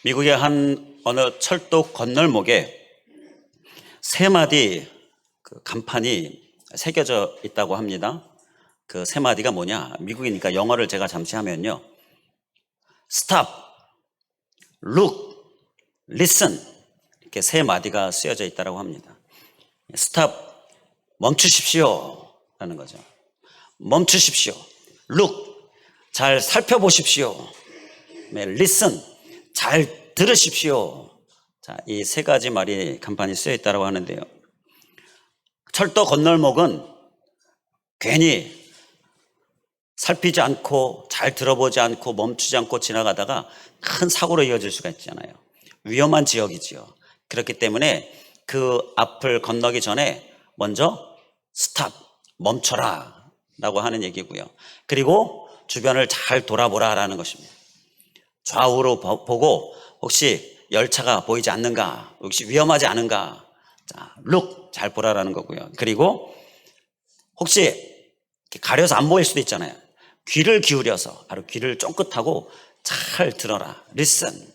미국의 한 어느 철도 건널목에 세 마디 간판이 새겨져 있다고 합니다. 그 세 마디가 뭐냐? 미국이니까 영어를 제가 잠시 하면요. Stop, Look, Listen 이렇게 세 마디가 쓰여져 있다고 합니다. Stop, 멈추십시오 라는 거죠. 멈추십시오. Look, 잘 살펴보십시오. Listen, 잘 들으십시오. 자, 이 세 가지 말이 간판이 쓰여 있다고 하는데요. 철도 건널목은 괜히 살피지 않고 잘 들어보지 않고 멈추지 않고 지나가다가 큰 사고로 이어질 수가 있잖아요. 위험한 지역이지요. 그렇기 때문에 그 앞을 건너기 전에 먼저 스탑, 멈춰라 라고 하는 얘기고요. 그리고 주변을 잘 돌아보라라는 것입니다. 좌우로 보고 혹시 열차가 보이지 않는가, 혹시 위험하지 않은가, 자, look, 잘 보라라는 거고요. 그리고 혹시 가려서 안 보일 수도 있잖아요. 귀를 기울여서 바로 귀를 쫑긋하고 잘 들어라. listen.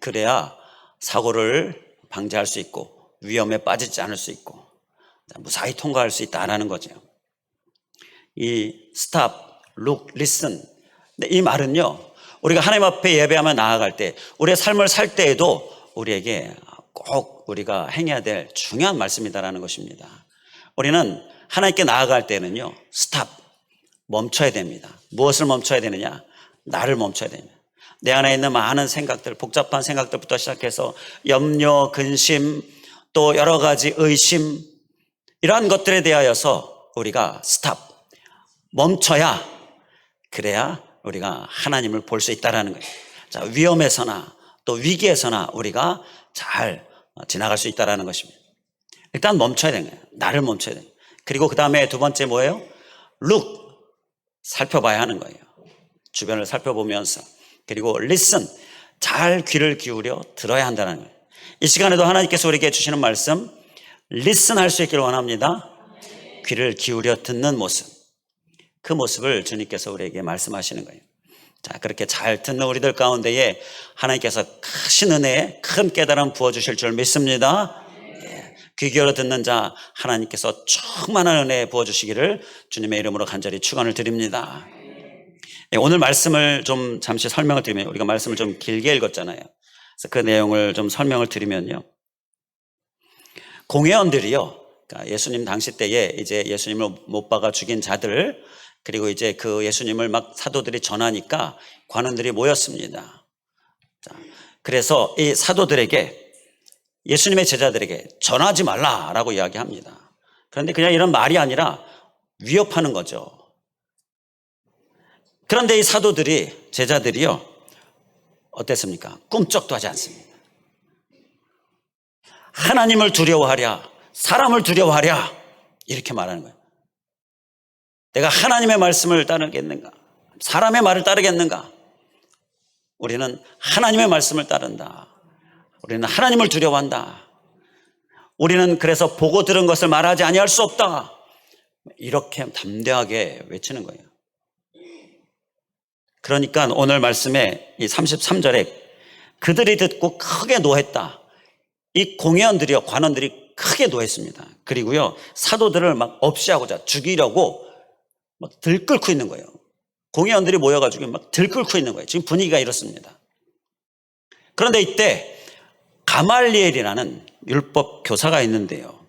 그래야 사고를 방지할 수 있고 위험에 빠지지 않을 수 있고 무사히 통과할 수 있다라는 거죠. 이 stop, look, listen. 근데 이 말은요, 우리가 하나님 앞에 예배하며 나아갈 때, 우리의 삶을 살 때에도 우리에게 꼭 우리가 행해야 될 중요한 말씀이다라는 것입니다. 우리는 하나님께 나아갈 때는요, stop, 멈춰야 됩니다. 무엇을 멈춰야 되느냐? 나를 멈춰야 됩니다. 내 안에 있는 많은 생각들, 복잡한 생각들부터 시작해서 염려, 근심, 또 여러 가지 의심, 이러한 것들에 대하여서 우리가 stop, 멈춰야, 그래야 우리가 하나님을 볼 수 있다는 거예요. 자, 위험에서나 또 위기에서나 우리가 잘 지나갈 수 있다는 것입니다. 일단 멈춰야 되는 거예요. 나를 멈춰야 돼요. 그리고 그 다음에 두 번째 뭐예요? look, 살펴봐야 하는 거예요. 주변을 살펴보면서. 그리고 listen, 잘 귀를 기울여 들어야 한다는 거예요. 이 시간에도 하나님께서 우리에게 주시는 말씀, listen 할 수 있기를 원합니다. 귀를 기울여 듣는 모습, 그 모습을 주님께서 우리에게 말씀하시는 거예요. 자, 그렇게 잘 듣는 우리들 가운데에 하나님께서 크신 은혜에 큰 깨달음 부어주실 줄 믿습니다. 귀 기울여 듣는 자 하나님께서 충만한 은혜 부어주시기를 주님의 이름으로 간절히 축원을 드립니다. 오늘 말씀을 좀 잠시 설명을 드리면, 우리가 말씀을 좀 길게 읽었잖아요. 그래서 그 내용을 좀 설명을 드리면요, 공회원들이요, 그러니까 예수님 당시 때에 이제 예수님을 못 박아 죽인 자들, 그리고 이제 그 예수님을 막 사도들이 전하니까 관원들이 모였습니다. 자, 그래서 이 사도들에게, 예수님의 제자들에게 전하지 말라라고 이야기합니다. 그런데 그냥 이런 말이 아니라 위협하는 거죠. 그런데 이 사도들이, 제자들이요, 어땠습니까? 꿈쩍도 하지 않습니다. 하나님을 두려워하랴, 사람을 두려워하랴, 이렇게 말하는 거예요. 내가 하나님의 말씀을 따르겠는가? 사람의 말을 따르겠는가? 우리는 하나님의 말씀을 따른다. 우리는 하나님을 두려워한다. 우리는 그래서 보고 들은 것을 말하지 아니할 수 없다. 이렇게 담대하게 외치는 거예요. 그러니까 오늘 말씀에 이 33절에 그들이 듣고 크게 노했다. 이 공회원들이요, 관원들이 크게 노했습니다. 그리고요, 사도들을 막 없애하고자, 죽이려고 막 들끓고 있는 거예요. 공회원들이 모여가지고 막 들끓고 있는 거예요. 지금 분위기가 이렇습니다. 그런데 이때 가말리엘이라는 율법 교사가 있는데요,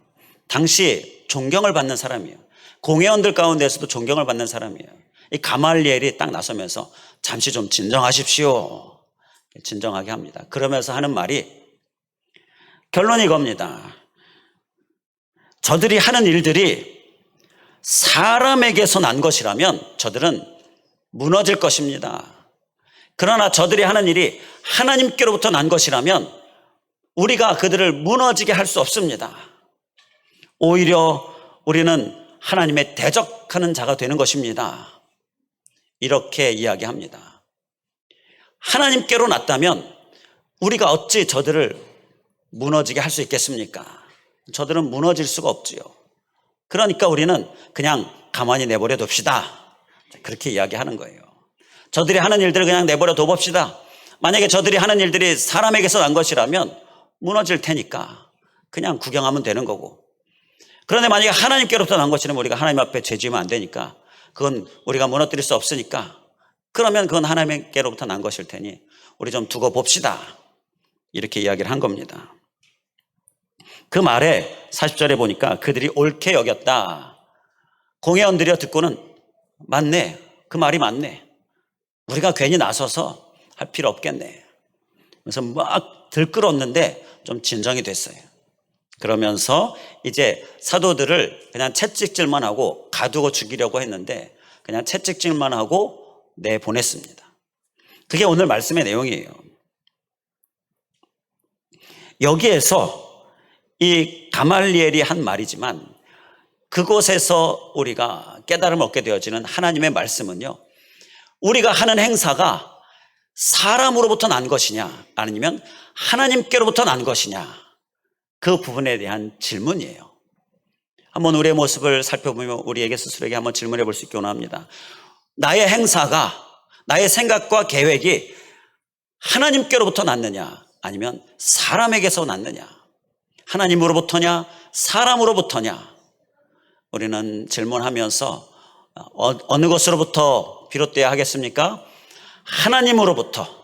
당시 존경을 받는 사람이에요. 공회원들 가운데서도 존경을 받는 사람이에요. 이 가말리엘이 딱 나서면서 잠시 좀 진정하십시오, 진정하게 합니다. 그러면서 하는 말이, 결론이 이겁니다. 저들이 하는 일들이 사람에게서 난 것이라면 저들은 무너질 것입니다. 그러나 저들이 하는 일이 하나님께로부터 난 것이라면 우리가 그들을 무너지게 할 수 없습니다. 오히려 우리는 하나님의 대적하는 자가 되는 것입니다. 이렇게 이야기합니다. 하나님께로 났다면 우리가 어찌 저들을 무너지게 할 수 있겠습니까? 저들은 무너질 수가 없지요. 그러니까 우리는 그냥 가만히 내버려 둡시다. 그렇게 이야기하는 거예요. 저들이 하는 일들을 그냥 내버려 둬봅시다. 만약에 저들이 하는 일들이 사람에게서 난 것이라면 무너질 테니까 그냥 구경하면 되는 거고, 그런데 만약에 하나님께로부터 난 것이라면 우리가 하나님 앞에 죄지으면 안 되니까, 그건 우리가 무너뜨릴 수 없으니까, 그러면 그건 하나님께로부터 난 것일 테니 우리 좀 두고 봅시다, 이렇게 이야기를 한 겁니다. 그 말에 40절에 보니까 그들이 옳게 여겼다. 공에 얹으려 듣고는 맞네, 그 말이 맞네, 우리가 괜히 나서서 할 필요 없겠네. 그래서 막 들끓었는데 좀 진정이 됐어요. 그러면서 이제 사도들을 그냥 채찍질만 하고 가두고 죽이려고 했는데 그냥 채찍질만 하고 내보냈습니다. 그게 오늘 말씀의 내용이에요. 여기에서 이 가말리엘이 한 말이지만 그곳에서 우리가 깨달음을 얻게 되어지는 하나님의 말씀은요, 우리가 하는 행사가 사람으로부터 난 것이냐 아니면 하나님께로부터 난 것이냐, 그 부분에 대한 질문이에요. 한번 우리의 모습을 살펴보면 우리에게 스스로에게 한번 질문해 볼 수 있기 원합니다. 나의 행사가, 나의 생각과 계획이 하나님께로부터 났느냐 아니면 사람에게서 났느냐, 하나님으로부터냐 사람으로부터냐. 우리는 질문하면서 어느 것으로부터 비롯되어야 하겠습니까? 하나님으로부터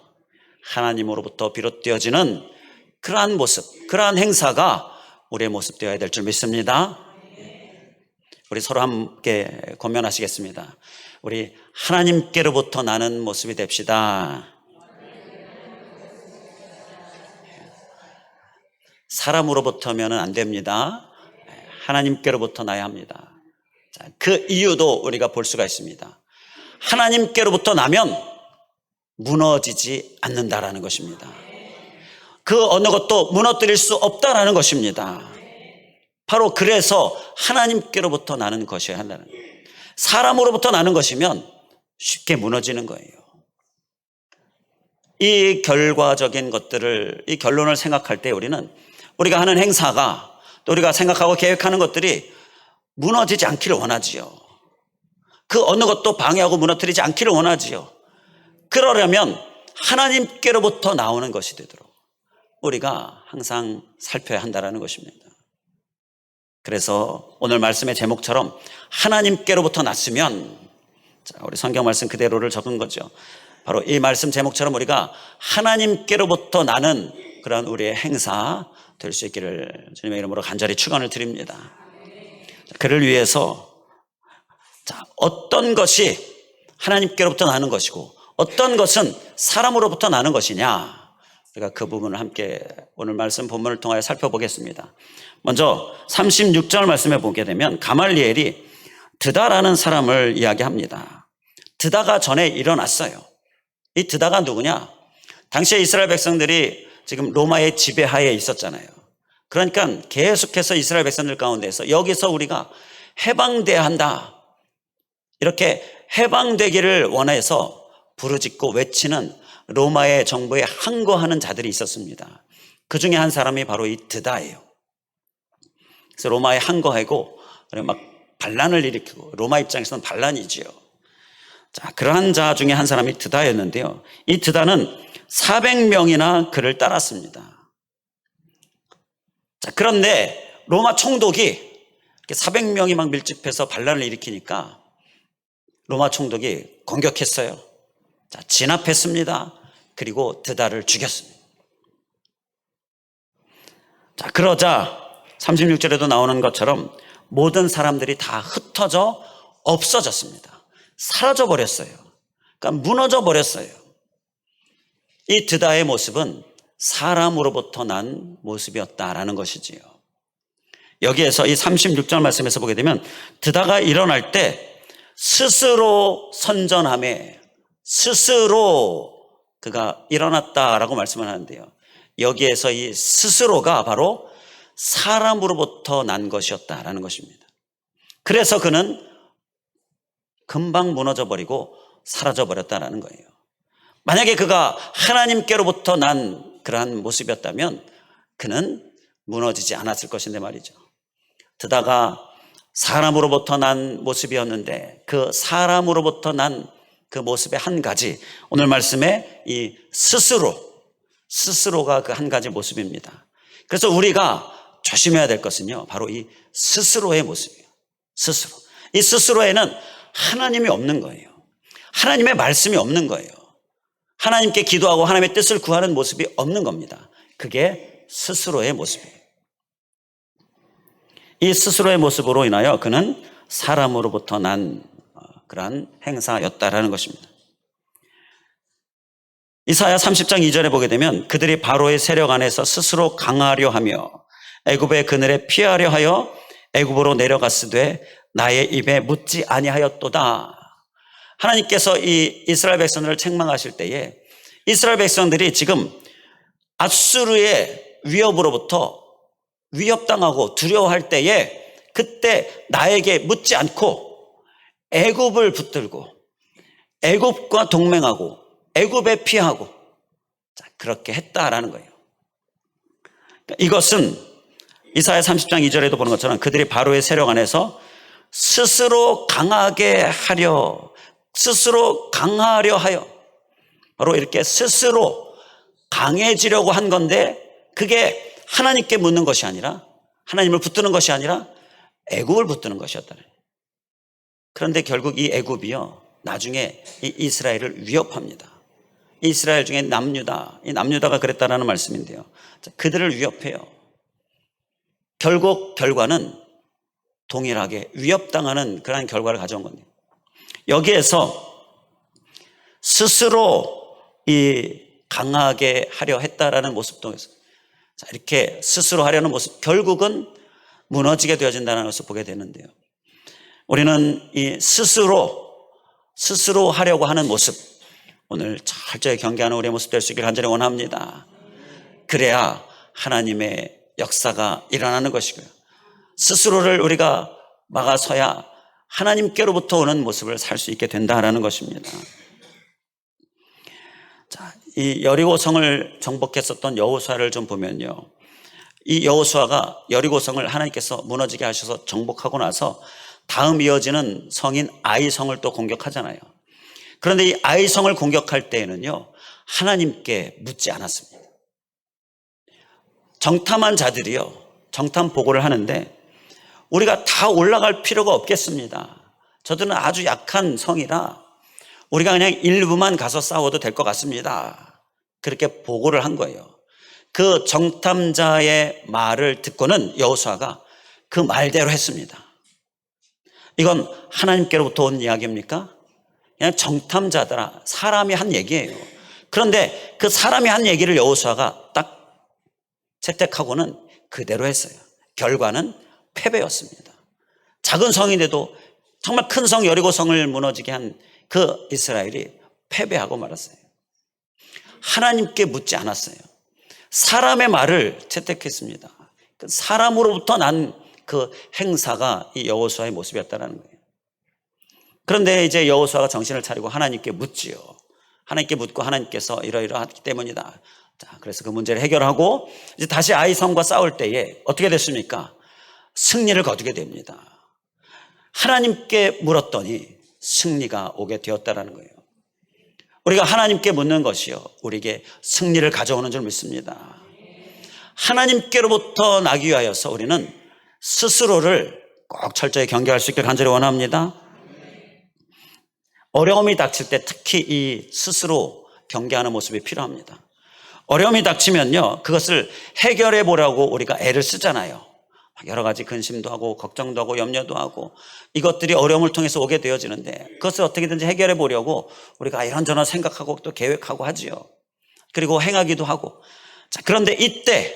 비롯되어지는 그러한 모습, 그러한 행사가 우리의 모습 되어야 될 줄 믿습니다. 우리 서로 함께 권면하시겠습니다. 우리 하나님께로부터 나는 모습이 됩시다. 사람으로부터면 안 됩니다. 하나님께로부터 나야 합니다. 그 이유도 우리가 볼 수가 있습니다. 하나님께로부터 나면 무너지지 않는다라는 것입니다. 그 어느 것도 무너뜨릴 수 없다라는 것입니다. 바로 그래서 하나님께로부터 나는 것이어야 한다는 거예요. 사람으로부터 나는 것이면 쉽게 무너지는 거예요. 이 결과적인 것들을, 이 결론을 생각할 때 우리가 하는 행사가, 또 우리가 생각하고 계획하는 것들이 무너지지 않기를 원하지요. 그 어느 것도 방해하고 무너뜨리지 않기를 원하지요. 그러려면 하나님께로부터 나오는 것이 되도록 우리가 항상 살펴야 한다는 것입니다. 그래서 오늘 말씀의 제목처럼 하나님께로부터 났으면, 우리 성경 말씀 그대로를 적은 거죠. 바로 이 말씀 제목처럼 우리가 하나님께로부터 나는 그런 우리의 행사 될 수 있기를 주님의 이름으로 간절히 축원을 드립니다. 그를 위해서 어떤 것이 하나님께로부터 나는 것이고 어떤 것은 사람으로부터 나는 것이냐, 우리가 그 부분을 함께 오늘 말씀 본문을 통하여 살펴보겠습니다. 먼저 36절 말씀에 보게 되면 가말리엘이 드다라는 사람을 이야기합니다. 드다가 전에 일어났어요. 이 드다가 누구냐? 당시에 이스라엘 백성들이 지금 로마의 지배하에 있었잖아요. 그러니까 계속해서 이스라엘 백성들 가운데서 여기서 우리가 해방돼야 한다, 이렇게 해방되기를 원해서 부르짖고 외치는 로마의 정부에 항거하는 자들이 있었습니다. 그 중에 한 사람이 바로 이 드다예요. 그래서 로마에 항거하고 막 반란을 일으키고, 로마 입장에서는 반란이지요. 그러한 자 중에 한 사람이 드다였는데요. 이 드다는 400명이나 그를 따랐습니다. 그런데 로마 총독이 400명이 막 밀집해서 반란을 일으키니까 로마 총독이 공격했어요. 진압했습니다. 그리고 드다를 죽였습니다. 그러자 36절에도 나오는 것처럼 모든 사람들이 다 흩어져 없어졌습니다. 사라져 버렸어요. 그러니까 무너져 버렸어요. 이 드다의 모습은 사람으로부터 난 모습이었다라는 것이지요. 여기에서 이 36절 말씀에서 보게 되면 드다가 일어날 때 스스로 선전함에, 스스로 그가 일어났다라고 말씀을 하는데요. 여기에서 이 스스로가 바로 사람으로부터 난 것이었다라는 것입니다. 그래서 그는 금방 무너져 버리고 사라져 버렸다라는 거예요. 만약에 그가 하나님께로부터 난 그러한 모습이었다면 그는 무너지지 않았을 것인데 말이죠. 드다가 사람으로부터 난 모습이었는데 그 사람으로부터 난 그 모습의 한 가지, 오늘 말씀에 이 스스로가 그 한 가지 모습입니다. 그래서 우리가 조심해야 될 것은요, 바로 이 스스로의 모습이에요. 스스로. 이 스스로에는 하나님이 없는 거예요. 하나님의 말씀이 없는 거예요. 하나님께 기도하고 하나님의 뜻을 구하는 모습이 없는 겁니다. 그게 스스로의 모습이에요. 이 스스로의 모습으로 인하여 그는 사람으로부터 난 그러한 행사였다라는 것입니다. 이사야 30장 2절에 보게 되면 그들이 바로의 세력 안에서 스스로 강하려 하며 애굽의 그늘에 피하려 하여 애굽으로 내려갔으되 나의 입에 묻지 아니하였도다. 하나님께서 이 이스라엘 백성들을 책망하실 때에 이스라엘 백성들이 지금 아수르의 위협으로부터 위협당하고 두려워할 때에 그때 나에게 묻지 않고 애굽을 붙들고 애굽과 동맹하고 애굽에 피하고 그렇게 했다라는 거예요. 이것은 이사야 30장 2절에도 보는 것처럼 그들이 바로의 세력 안에서 스스로 강하게 하려, 스스로 강하려 하여, 바로 이렇게 스스로 강해지려고 한 건데 그게 하나님께 묻는 것이 아니라, 하나님을 붙드는 것이 아니라 애굽을 붙드는 것이었다. 그런데 결국 이 애굽이요, 나중에 이 이스라엘을 위협합니다. 이스라엘 중에 남유다, 이 남유다가 그랬다라는 말씀인데요, 그들을 위협해요. 결국 결과는 동일하게 위협당하는 그러한 결과를 가져온 겁니다. 여기에서 스스로 이 강하게 하려 했다라는 모습도 이렇게 스스로 하려는 모습, 결국은 무너지게 되어진다는 것을 보게 되는데요, 우리는 이 스스로 하려고 하는 모습, 오늘 철저히 경계하는 우리의 모습 될 수 있기를 간절히 원합니다. 그래야 하나님의 역사가 일어나는 것이고요, 스스로를 우리가 막아서야 하나님께로부터 오는 모습을 살 수 있게 된다라는 것입니다. 자, 이 여리고성을 정복했었던 여호수아를 좀 보면요, 이 여호수아가 여리고성을 하나님께서 무너지게 하셔서 정복하고 나서 다음 이어지는 성인 아이성을 또 공격하잖아요. 그런데 이 아이성을 공격할 때에는요, 하나님께 묻지 않았습니다. 정탐한 자들이요, 정탐 보고를 하는데 우리가 다 올라갈 필요가 없겠습니다. 저들은 아주 약한 성이라 우리가 그냥 일부만 가서 싸워도 될 것 같습니다. 그렇게 보고를 한 거예요. 그 정탐자의 말을 듣고는 여호수아가 그 말대로 했습니다. 이건 하나님께로부터 온 이야기입니까? 그냥 정탐자더라, 사람이 한 얘기예요. 그런데 그 사람이 한 얘기를 여호수아가 딱 채택하고는 그대로 했어요. 결과는 패배였습니다. 작은 성인데도 정말 큰 성 여리고성을 무너지게 한 그 이스라엘이 패배하고 말았어요. 하나님께 묻지 않았어요. 사람의 말을 채택했습니다. 사람으로부터 난 그 행사가 이 여호수아의 모습이었다는 거예요. 그런데 이제 여호수아가 정신을 차리고 하나님께 묻지요. 하나님께 묻고 하나님께서 이러이러하기 때문이다. 자, 그래서 그 문제를 해결하고 이제 다시 아이성과 싸울 때에 어떻게 됐습니까? 승리를 거두게 됩니다. 하나님께 물었더니 승리가 오게 되었다라는 거예요. 우리가 하나님께 묻는 것이요, 우리에게 승리를 가져오는 줄 믿습니다. 하나님께로부터 나기 위하여서 우리는 스스로를 꼭 철저히 경계할 수 있기를 간절히 원합니다. 어려움이 닥칠 때 특히 이 스스로 경계하는 모습이 필요합니다. 어려움이 닥치면요, 그것을 해결해 보려고 우리가 애를 쓰잖아요. 여러 가지 근심도 하고 걱정도 하고 염려도 하고 이것들이 어려움을 통해서 오게 되어지는데 그것을 어떻게든지 해결해 보려고 우리가 이런저런 생각하고 또 계획하고 하지요. 그리고 행하기도 하고. 자, 그런데 이때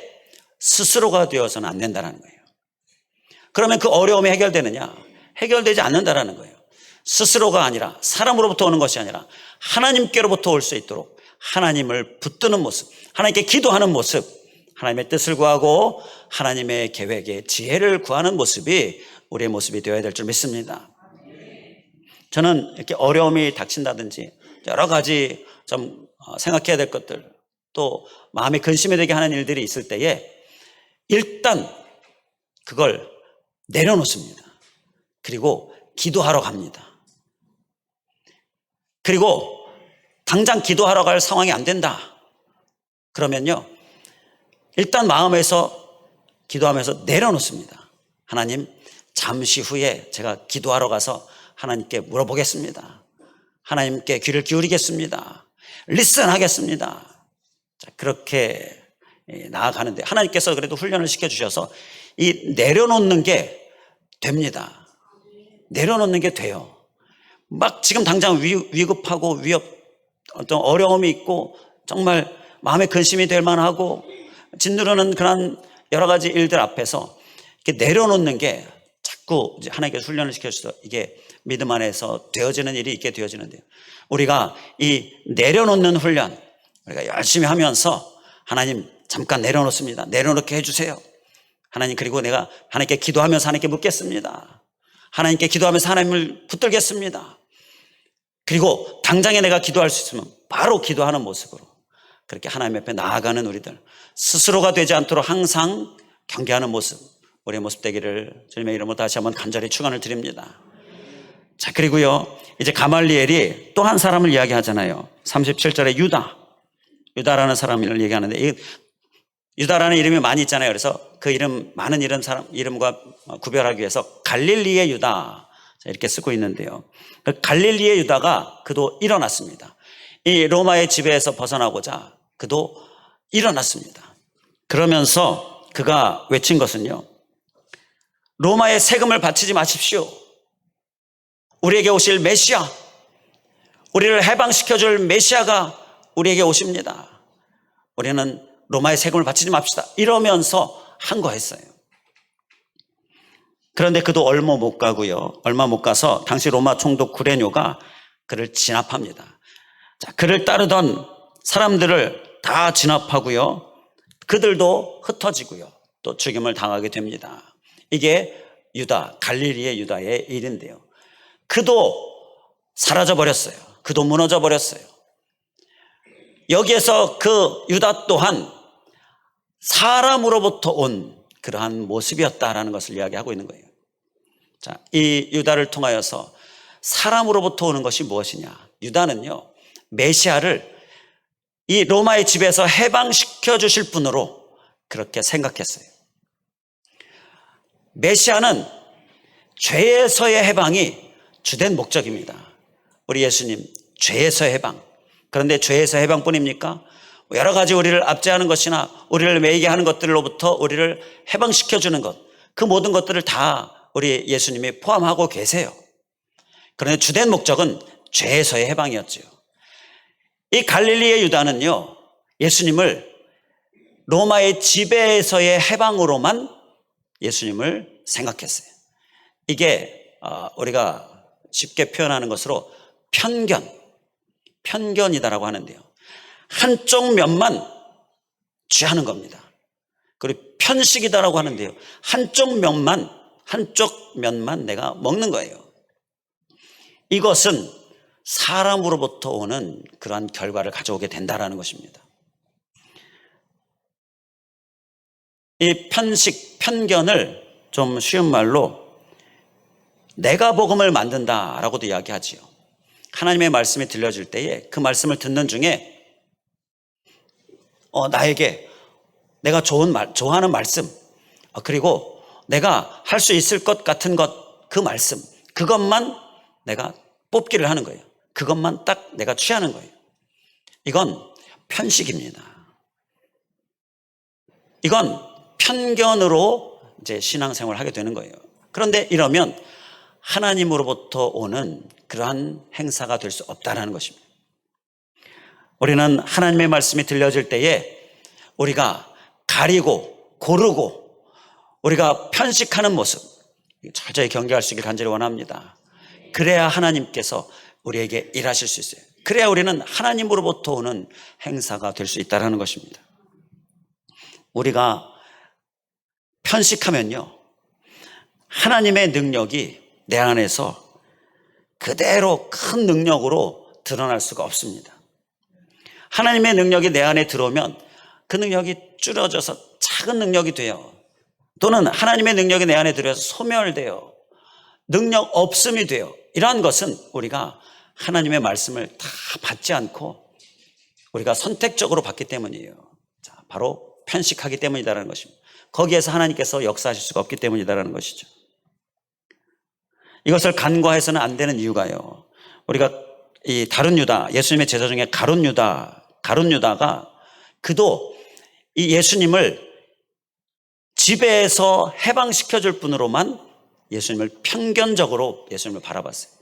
스스로가 되어서는 안 된다는 거예요. 그러면 그 어려움이 해결되느냐? 해결되지 않는다라는 거예요. 스스로가 아니라, 사람으로부터 오는 것이 아니라 하나님께로부터 올 수 있도록 하나님을 붙드는 모습, 하나님께 기도하는 모습, 하나님의 뜻을 구하고 하나님의 계획에 지혜를 구하는 모습이 우리의 모습이 되어야 될 줄 믿습니다. 저는 이렇게 어려움이 닥친다든지 여러 가지 좀 생각해야 될 것들, 또 마음에 근심이 되게 하는 일들이 있을 때에 일단 그걸 내려놓습니다. 그리고 기도하러 갑니다. 그리고 당장 기도하러 갈 상황이 안 된다. 그러면요, 일단 마음에서 기도하면서 내려놓습니다. 하나님, 잠시 후에 제가 기도하러 가서 하나님께 물어보겠습니다. 하나님께 귀를 기울이겠습니다. 리슨 하겠습니다. 자, 그렇게 나아가는데 하나님께서 그래도 훈련을 시켜주셔서 이 내려놓는 게 됩니다. 내려놓는 게 돼요. 막 지금 당장 위급하고 어떤 어려움이 있고 정말 마음에 근심이 될 만하고 짓누르는 그런 여러 가지 일들 앞에서 이렇게 내려놓는 게 자꾸 이제 하나님께서 훈련을 시켜주셔서 이게 믿음 안에서 되어지는 일이 있게 되어지는데요. 우리가 이 내려놓는 훈련, 우리가 열심히 하면서 하나님 잠깐 내려놓습니다. 내려놓게 해주세요. 하나님, 그리고 내가 하나님께 기도하면서 하나님께 묻겠습니다. 하나님께 기도하면서 하나님을 붙들겠습니다. 그리고 당장에 내가 기도할 수 있으면 바로 기도하는 모습으로 그렇게 하나님 앞에 나아가는 우리들, 스스로가 되지 않도록 항상 경계하는 모습, 우리의 모습 되기를 주님의 이름으로 다시 한번 간절히 축원을 드립니다. 자, 그리고요, 이제 가말리엘이 또 한 사람을 이야기하잖아요. 37절에 유다라는 사람을 얘기하는데, 이 유다라는 이름이 많이 있잖아요. 그래서 그 이름, 많은 이런 사람 이름과 구별하기 위해서 갈릴리의 유다 이렇게 쓰고 있는데요. 그 갈릴리의 유다가 그도 일어났습니다. 이 로마의 지배에서 벗어나고자 그도 일어났습니다. 그러면서 그가 외친 것은요, 로마의 세금을 바치지 마십시오. 우리에게 오실 메시아, 우리를 해방시켜줄 메시아가 우리에게 오십니다. 우리는 로마의 세금을 바치지 맙시다. 이러면서 항거했어요. 그런데 그도 얼마 못 가서 당시 로마 총독 구레뇨가 그를 진압합니다. 자, 그를 따르던 사람들을 다 진압하고요, 그들도 흩어지고요, 또 죽임을 당하게 됩니다. 이게 갈릴리의 유다의 일인데요. 그도 사라져 버렸어요. 그도 무너져 버렸어요. 여기에서 그 유다 또한 사람으로부터 온 그러한 모습이었다라는 것을 이야기하고 있는 거예요. 자, 이 유다를 통하여서 사람으로부터 오는 것이 무엇이냐? 유다는요, 메시아를 이 로마의 집에서 해방시켜 주실 분으로 그렇게 생각했어요. 메시아는 죄에서의 해방이 주된 목적입니다. 우리 예수님, 죄에서의 해방. 그런데 죄에서 해방뿐입니까? 여러 가지 우리를 압제하는 것이나 우리를 매이게 하는 것들로부터 우리를 해방시켜주는 것, 그 모든 것들을 다 우리 예수님이 포함하고 계세요. 그런데 주된 목적은 죄에서의 해방이었죠. 이 갈릴리의 유다는요, 예수님을 로마의 지배에서의 해방으로만 예수님을 생각했어요. 이게 우리가 쉽게 표현하는 것으로 편견이다라고 하는데요. 한쪽 면만 취하는 겁니다. 그리고 편식이다라고 하는데요. 한쪽 면만 내가 먹는 거예요. 이것은 사람으로부터 오는 그러한 결과를 가져오게 된다라는 것입니다. 이 편견을 좀 쉬운 말로 내가 복음을 만든다라고도 이야기하지요. 하나님의 말씀이 들려질 때에 그 말씀을 듣는 중에 나에게 내가 좋아하는 말씀, 그리고 내가 할 수 있을 것 같은 그 말씀, 그것만 내가 뽑기를 하는 거예요. 그것만 딱 내가 취하는 거예요. 이건 편식입니다. 이건 편견으로 이제 신앙생활을 하게 되는 거예요. 그런데 이러면 하나님으로부터 오는 그러한 행사가 될 수 없다는 것입니다. 우리는 하나님의 말씀이 들려질 때에 우리가 가리고 고르고 우리가 편식하는 모습 철저히 경계할 수 있길 간절히 원합니다. 그래야 하나님께서 우리에게 일하실 수 있어요. 그래야 우리는 하나님으로부터 오는 행사가 될 수 있다는 것입니다. 우리가 편식하면요, 하나님의 능력이 내 안에서 그대로 큰 능력으로 드러날 수가 없습니다. 하나님의 능력이 내 안에 들어오면 그 능력이 줄어져서 작은 능력이 돼요. 또는 하나님의 능력이 내 안에 들어와서 소멸돼요. 능력 없음이 돼요. 이러한 것은 우리가 하나님의 말씀을 다 받지 않고 우리가 선택적으로 받기 때문이에요. 자, 바로 편식하기 때문이다라는 것입니다. 거기에서 하나님께서 역사하실 수가 없기 때문이다라는 것이죠. 이것을 간과해서는 안 되는 이유가요. 우리가 이 다른 유다, 예수님의 제자 중에 가룟 유다가 그도 이 예수님을 지배해서 해방시켜줄 뿐으로만 예수님을 편견적으로 예수님을 바라봤어요.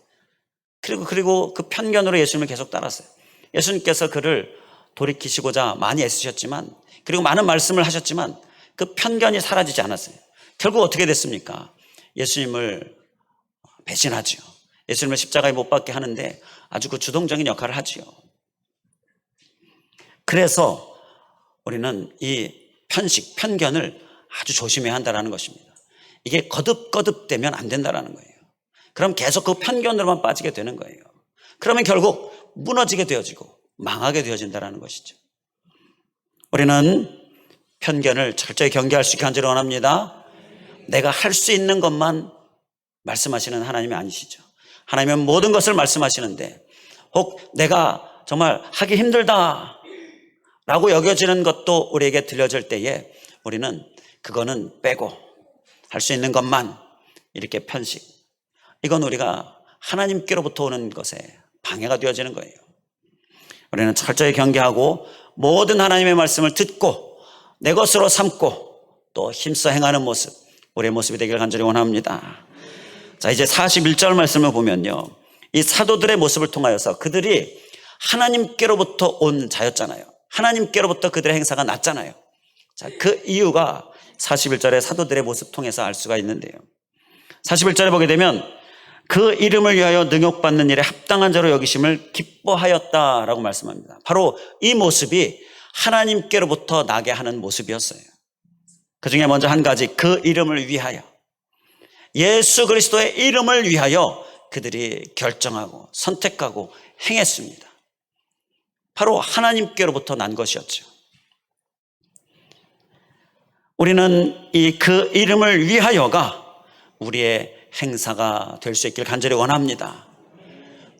그리고 그 편견으로 예수님을 계속 따랐어요. 예수님께서 그를 돌이키시고자 많이 애쓰셨지만, 그리고 많은 말씀을 하셨지만 그 편견이 사라지지 않았어요. 결국 어떻게 됐습니까? 예수님을 배신하지요. 예수님을 십자가에 못 박게 하는데 아주 그 주동적인 역할을 하지요. 그래서 우리는 이 편견을 아주 조심해야 한다는 것입니다. 이게 거듭되면 안 된다는 거예요. 그럼 계속 그 편견으로만 빠지게 되는 거예요. 그러면 결국 무너지게 되어지고 망하게 되어진다는 것이죠. 우리는 편견을 철저히 경계할 수 있게 간절히 원합니다. 내가 할 수 있는 것만 말씀하시는 하나님이 아니시죠. 하나님은 모든 것을 말씀하시는데 혹 내가 정말 하기 힘들다 라고 여겨지는 것도 우리에게 들려질 때에 우리는 그거는 빼고 할 수 있는 것만 이렇게 편식, 이건 우리가 하나님께로부터 오는 것에 방해가 되어지는 거예요. 우리는 철저히 경계하고 모든 하나님의 말씀을 듣고 내 것으로 삼고 또 힘써 행하는 모습, 우리의 모습이 되기를 간절히 원합니다. 자, 이제 41절 말씀을 보면요, 이 사도들의 모습을 통하여서 그들이 하나님께로부터 온 자였잖아요. 하나님께로부터 그들의 행사가 났잖아요. 자, 그 이유가 41절의 사도들의 모습 통해서 알 수가 있는데요, 41절에 보게 되면 그 이름을 위하여 능욕받는 일에 합당한 자로 여기심을 기뻐하였다라고 말씀합니다. 바로 이 모습이 하나님께로부터 나게 하는 모습이었어요. 그 중에 먼저 한 가지, 그 이름을 위하여, 예수 그리스도의 이름을 위하여 그들이 결정하고 선택하고 행했습니다. 바로 하나님께로부터 난 것이었죠. 우리는 이 그 이름을 위하여가 우리의 행사가 될 수 있길 간절히 원합니다.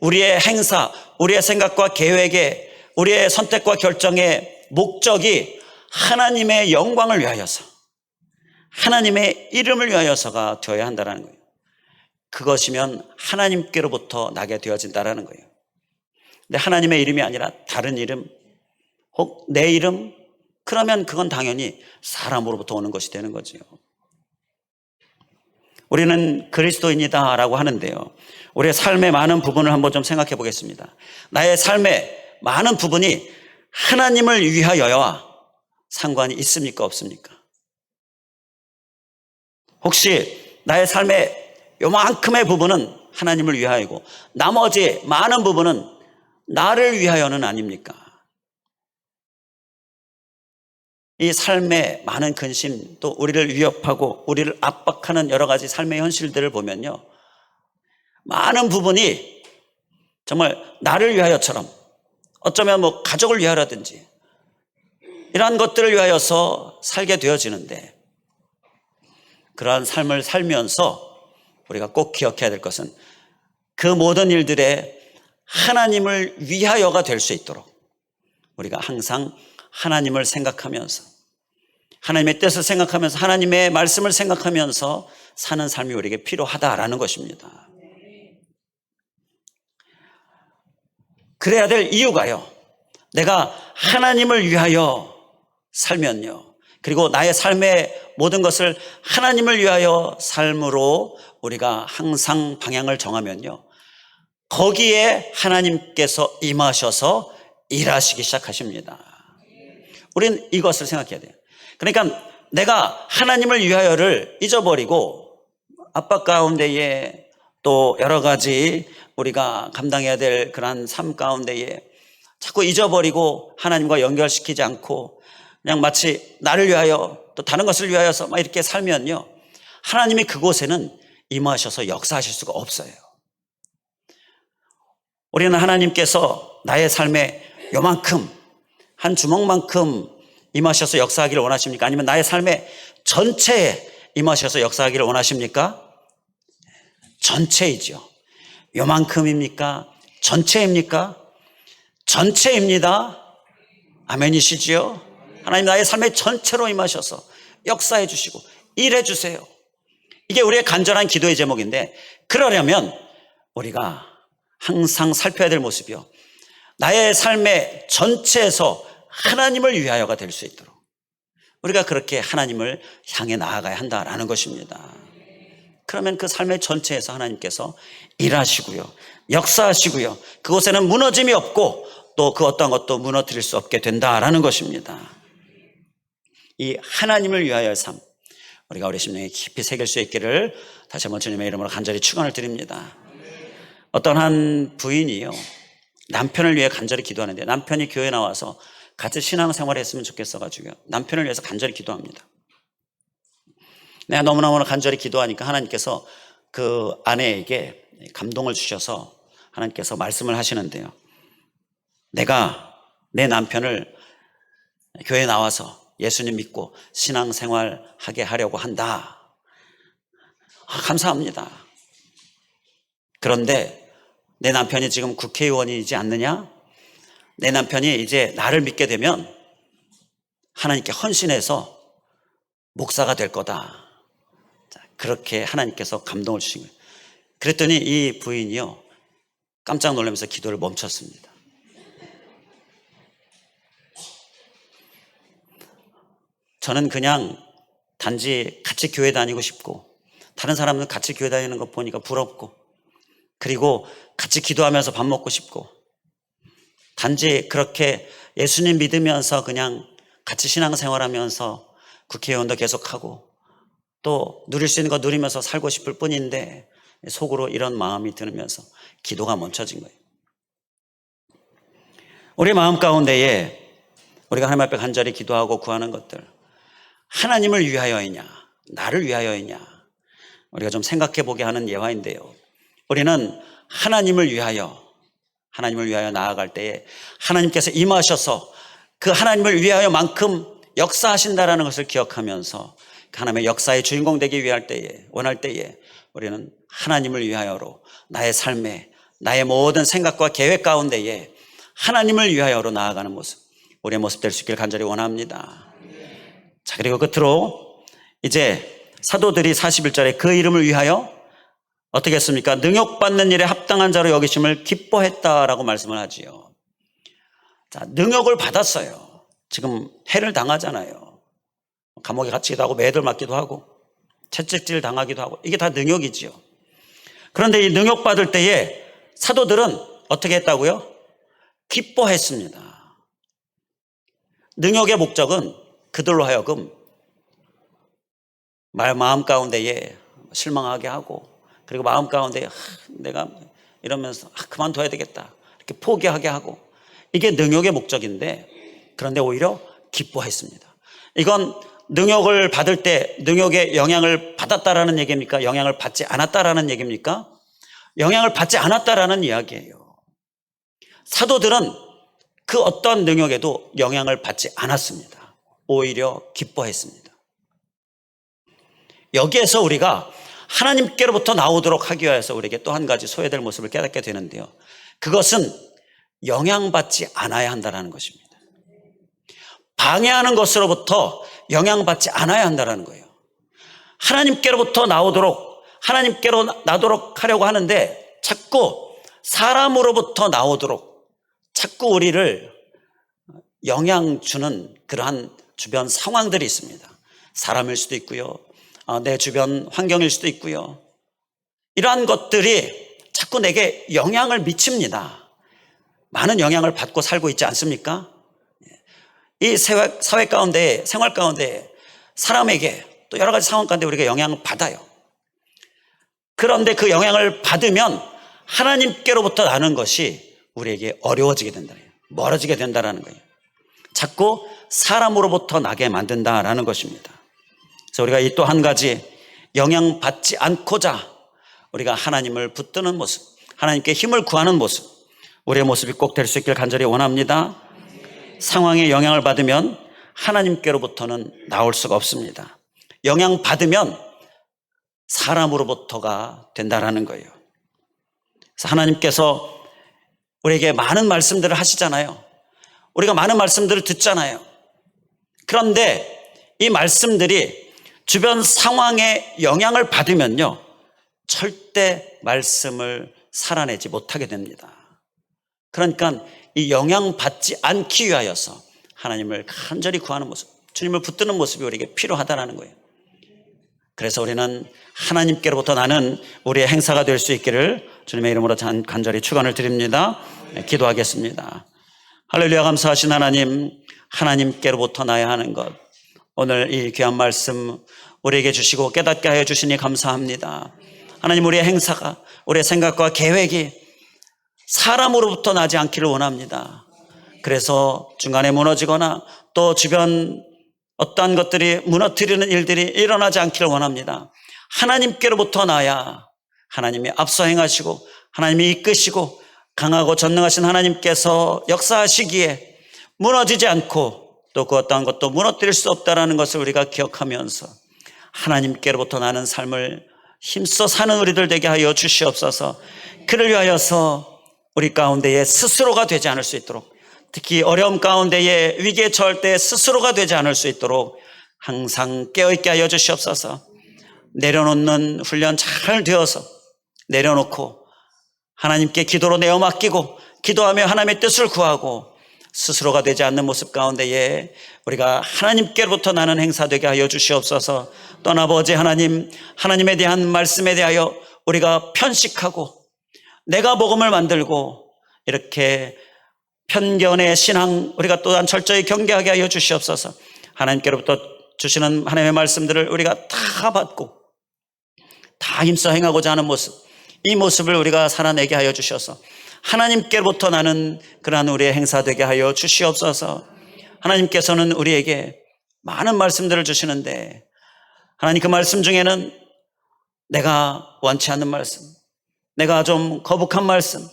우리의 행사, 우리의 생각과 계획에, 우리의 선택과 결정의 목적이 하나님의 영광을 위하여서, 하나님의 이름을 위하여서가 되어야 한다는 거예요. 그것이면 하나님께로부터 나게 되어진다는 거예요. 근데 하나님의 이름이 아니라 다른 이름, 혹 내 이름, 그러면 그건 당연히 사람으로부터 오는 것이 되는 거죠. 우리는 그리스도인이다 라고 하는데요, 우리의 삶의 많은 부분을 한번 좀 생각해 보겠습니다. 나의 삶의 많은 부분이 하나님을 위하여와 상관이 있습니까, 없습니까? 혹시 나의 삶의 요만큼의 부분은 하나님을 위하여고 나머지 많은 부분은 나를 위하여는 아닙니까? 이 삶의 많은 근심, 또 우리를 위협하고 우리를 압박하는 여러 가지 삶의 현실들을 보면요, 많은 부분이 정말 나를 위하여처럼, 어쩌면 뭐 가족을 위하여라든지 이러한 것들을 위하여서 살게 되어지는데, 그러한 삶을 살면서 우리가 꼭 기억해야 될 것은 그 모든 일들에 하나님을 위하여가 될 수 있도록 우리가 항상 하나님을 생각하면서, 하나님의 뜻을 생각하면서, 하나님의 말씀을 생각하면서 사는 삶이 우리에게 필요하다라는 것입니다. 그래야 될 이유가요, 내가 하나님을 위하여 살면요, 그리고 나의 삶의 모든 것을 하나님을 위하여 삶으로 우리가 항상 방향을 정하면요, 거기에 하나님께서 임하셔서 일하시기 시작하십니다. 우리는 이것을 생각해야 돼요. 그러니까 내가 하나님을 위하여를 잊어버리고 압박 가운데에 또 여러 가지 우리가 감당해야 될 그런 삶 가운데에 자꾸 잊어버리고 하나님과 연결시키지 않고 그냥 마치 나를 위하여 또 다른 것을 위하여서 막 이렇게 살면요, 하나님이 그곳에는 임하셔서 역사하실 수가 없어요. 우리는 하나님께서 나의 삶에 요만큼, 한 주먹만큼 임하셔서 역사하기를 원하십니까? 아니면 나의 삶의 전체에 임하셔서 역사하기를 원하십니까? 전체이죠. 요만큼입니까? 전체입니까? 전체입니다. 아멘이시지요? 하나님 나의 삶의 전체로 임하셔서 역사해 주시고 일해 주세요. 이게 우리의 간절한 기도의 제목인데, 그러려면 우리가 항상 살펴야 될 모습이요, 나의 삶의 전체에서 하나님을 위하여가 될 수 있도록 우리가 그렇게 하나님을 향해 나아가야 한다라는 것입니다. 그러면 그 삶의 전체에서 하나님께서 일하시고요, 역사하시고요, 그곳에는 무너짐이 없고 또 그 어떤 것도 무너뜨릴 수 없게 된다라는 것입니다. 이 하나님을 위하여의 삶, 우리가 우리 심령에 깊이 새길 수 있기를 다시 한번 주님의 이름으로 간절히 축원을 드립니다. 어떤 한 부인이요, 남편을 위해 간절히 기도하는데, 남편이 교회에 나와서 같이 신앙생활을 했으면 좋겠어가지고요, 남편을 위해서 간절히 기도합니다. 내가 너무너무 간절히 기도하니까 하나님께서 그 아내에게 감동을 주셔서 하나님께서 말씀을 하시는데요, 내가 내 남편을 교회에 나와서 예수님 믿고 신앙생활하게 하려고 한다. 감사합니다. 그런데 내 남편이 지금 국회의원이지 않느냐? 내 남편이 이제 나를 믿게 되면 하나님께 헌신해서 목사가 될 거다. 그렇게 하나님께서 감동을 주신 거예요. 그랬더니 이 부인이요, 깜짝 놀라면서 기도를 멈췄습니다. 저는 그냥 단지 같이 교회 다니고 싶고, 다른 사람들 같이 교회 다니는 거 보니까 부럽고, 그리고 같이 기도하면서 밥 먹고 싶고, 단지 그렇게 예수님 믿으면서 그냥 같이 신앙생활하면서 국회의원도 계속하고 또 누릴 수 있는 거 누리면서 살고 싶을 뿐인데, 속으로 이런 마음이 들으면서 기도가 멈춰진 거예요. 우리 마음 가운데에 우리가 하나님 앞에 간절히 기도하고 구하는 것들, 하나님을 위하여이냐, 나를 위하여이냐, 우리가 좀 생각해 보게 하는 예화인데요, 우리는 하나님을 위하여 나아갈 때에 하나님께서 임하셔서 그 하나님을 위하여만큼 역사하신다라는 것을 기억하면서 그 하나님의 역사의 주인공 되기 원할 때에 우리는 하나님을 위하여로 나의 삶에, 나의 모든 생각과 계획 가운데에 하나님을 위하여로 나아가는 모습, 우리의 모습 될 수 있기를 간절히 원합니다. 자, 그리고 끝으로 이제 사도들이 41절에 그 이름을 위하여 어떻게 했습니까? 능욕받는 일에 합당한 자로 여기심을 기뻐했다라고 말씀을 하지요. 자, 능욕을 받았어요. 지금 해를 당하잖아요. 감옥에 갇히기도 하고 매들 맞기도 하고 채찍질 당하기도 하고, 이게 다 능욕이지요. 그런데 이 능욕받을 때에 사도들은 어떻게 했다고요? 기뻐했습니다. 능욕의 목적은 그들로 하여금 마음 가운데에 실망하게 하고, 그리고 마음 가운데 내가 이러면서 그만둬야 되겠다 이렇게 포기하게 하고, 이게 능욕의 목적인데, 그런데 오히려 기뻐했습니다. 이건 능욕을 받을 때 능욕의 영향을 받았다라는 얘기입니까? 영향을 받지 않았다라는 얘기입니까? 영향을 받지 않았다라는 이야기예요. 사도들은 그 어떤 능욕에도 영향을 받지 않았습니다. 오히려 기뻐했습니다. 여기에서 우리가 하나님께로부터 나오도록 하기 위해서 우리에게 또 한 가지 소외될 모습을 깨닫게 되는데요, 그것은 영향받지 않아야 한다는 것입니다. 방해하는 것으로부터 영향받지 않아야 한다는 거예요. 하나님께로부터 하나님께로 나도록 하려고 하는데, 자꾸 사람으로부터 나오도록 자꾸 우리를 영향 주는 그러한 주변 상황들이 있습니다. 사람일 수도 있고요, 내 주변 환경일 수도 있고요. 이러한 것들이 자꾸 내게 영향을 미칩니다. 많은 영향을 받고 살고 있지 않습니까? 이 사회 가운데, 생활 가운데 사람에게 또 여러 가지 상황 가운데 우리가 영향을 받아요. 그런데 그 영향을 받으면 하나님께로부터 나는 것이 우리에게 어려워지게 된다, 멀어지게 된다는 거예요. 자꾸 사람으로부터 나게 만든다라는 것입니다. 그래서 우리가 이 또 한 가지, 영향받지 않고자 우리가 하나님을 붙드는 모습, 하나님께 힘을 구하는 모습, 우리의 모습이 꼭 될 수 있길 간절히 원합니다. 상황에 영향을 받으면 하나님께로부터는 나올 수가 없습니다. 영향받으면 사람으로부터가 된다라는 거예요. 그래서 하나님께서 우리에게 많은 말씀들을 하시잖아요. 우리가 많은 말씀들을 듣잖아요. 그런데 이 말씀들이 주변 상황에 영향을 받으면요, 절대 말씀을 살아내지 못하게 됩니다. 그러니까 이 영향받지 않기 위하여서 하나님을 간절히 구하는 모습, 주님을 붙드는 모습이 우리에게 필요하다는 거예요. 그래서 우리는 하나님께로부터 나는 우리의 행사가 될 수 있기를 주님의 이름으로 간절히 축원을 드립니다. 기도하겠습니다. 할렐루야. 감사하신 하나님, 하나님께로부터 나야 하는 것, 오늘 이 귀한 말씀 우리에게 주시고 깨닫게 하여 주시니 감사합니다. 하나님, 우리의 행사가, 우리의 생각과 계획이 사람으로부터 나지 않기를 원합니다. 그래서 중간에 무너지거나 또 주변 어떠한 것들이 무너뜨리는 일들이 일어나지 않기를 원합니다. 하나님께로부터 나야 하나님이 앞서 행하시고 하나님이 이끄시고 강하고 전능하신 하나님께서 역사하시기에 무너지지 않고 또 그 어떠한 것도 무너뜨릴 수 없다는 것을 우리가 기억하면서 하나님께로부터 나는 삶을 힘써 사는 우리들 되게 하여 주시옵소서. 그를 위하여서 우리 가운데에 스스로가 되지 않을 수 있도록, 특히 어려움 가운데에 위기에 처할 때 스스로가 되지 않을 수 있도록 항상 깨어있게 하여 주시옵소서. 내려놓는 훈련 잘 되어서 내려놓고 하나님께 기도로 내어 맡기고 기도하며 하나님의 뜻을 구하고 스스로가 되지 않는 모습 가운데에 우리가 하나님께로부터 나는 행사되게 하여 주시옵소서. 또한 아버지 하나님, 하나님에 대한 말씀에 대하여 우리가 편식하고 내가 복음을 만들고 이렇게 편견의 신앙 우리가 또한 철저히 경계하게 하여 주시옵소서. 하나님께로부터 주시는 하나님의 말씀들을 우리가 다 받고 다 힘써 행하고자 하는 모습, 이 모습을 우리가 살아내게 하여 주셔서 하나님께로부터 나는 그러한 우리의 행사되게 하여 주시옵소서. 하나님께서는 우리에게 많은 말씀들을 주시는데 하나님, 그 말씀 중에는 내가 원치 않는 말씀, 내가 좀 거북한 말씀,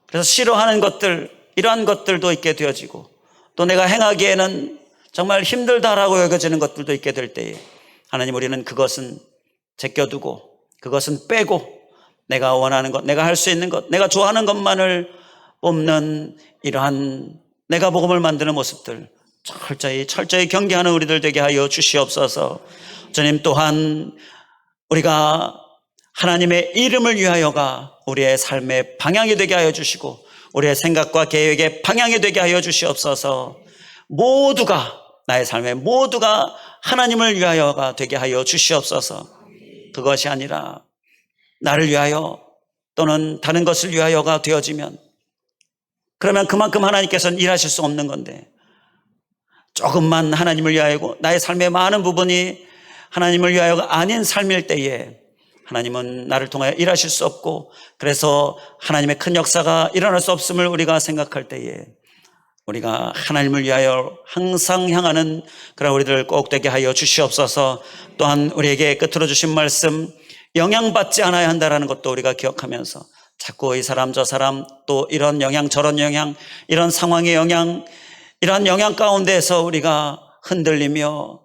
그래서 싫어하는 것들, 이러한 것들도 있게 되어지고 또 내가 행하기에는 정말 힘들다라고 여겨지는 것들도 있게 될 때에 하나님, 우리는 그것은 제껴두고 그것은 빼고 내가 원하는 것, 내가 할 수 있는 것, 내가 좋아하는 것만을 뽑는 이러한 내가 복음을 만드는 모습들 철저히 경계하는 우리들 되게 하여 주시옵소서. 주님, 또한 우리가 하나님의 이름을 위하여가 우리의 삶의 방향이 되게 하여 주시고 우리의 생각과 계획의 방향이 되게 하여 주시옵소서. 모두가, 나의 삶의 모두가 하나님을 위하여가 되게 하여 주시옵소서. 그것이 아니라 나를 위하여 또는 다른 것을 위하여가 되어지면 그러면 그만큼 하나님께서는 일하실 수 없는 건데, 조금만 하나님을 위하여고 나의 삶의 많은 부분이 하나님을 위하여가 아닌 삶일 때에 하나님은 나를 통하여 일하실 수 없고, 그래서 하나님의 큰 역사가 일어날 수 없음을 우리가 생각할 때에 우리가 하나님을 위하여 항상 향하는 그런 우리들 꼭 되게 하여 주시옵소서. 또한 우리에게 끝으로 주신 말씀, 영향받지 않아야 한다는 것도 우리가 기억하면서 자꾸 이 사람 저 사람 또 이런 영향 저런 영향, 이런 상황의 영향, 이러한 영향 가운데에서 우리가 흔들리며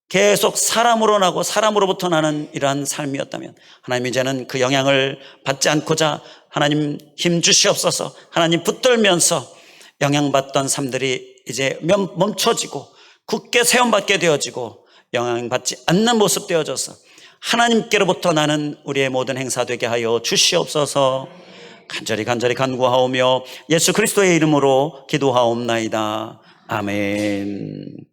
계속 사람으로 나고 사람으로부터 나는 이러한 삶이었다면 하나님, 이제는 그 영향을 받지 않고자 하나님 힘 주시옵소서. 하나님 붙들면서 영향받던 삶들이 이제 멈춰지고 굳게 세움받게 되어지고 영향받지 않는 모습 되어져서 하나님께로부터 나는 우리의 모든 행사 되게 하여 주시옵소서. 간절히 간구하오며 예수 그리스도의 이름으로 기도하옵나이다. 아멘.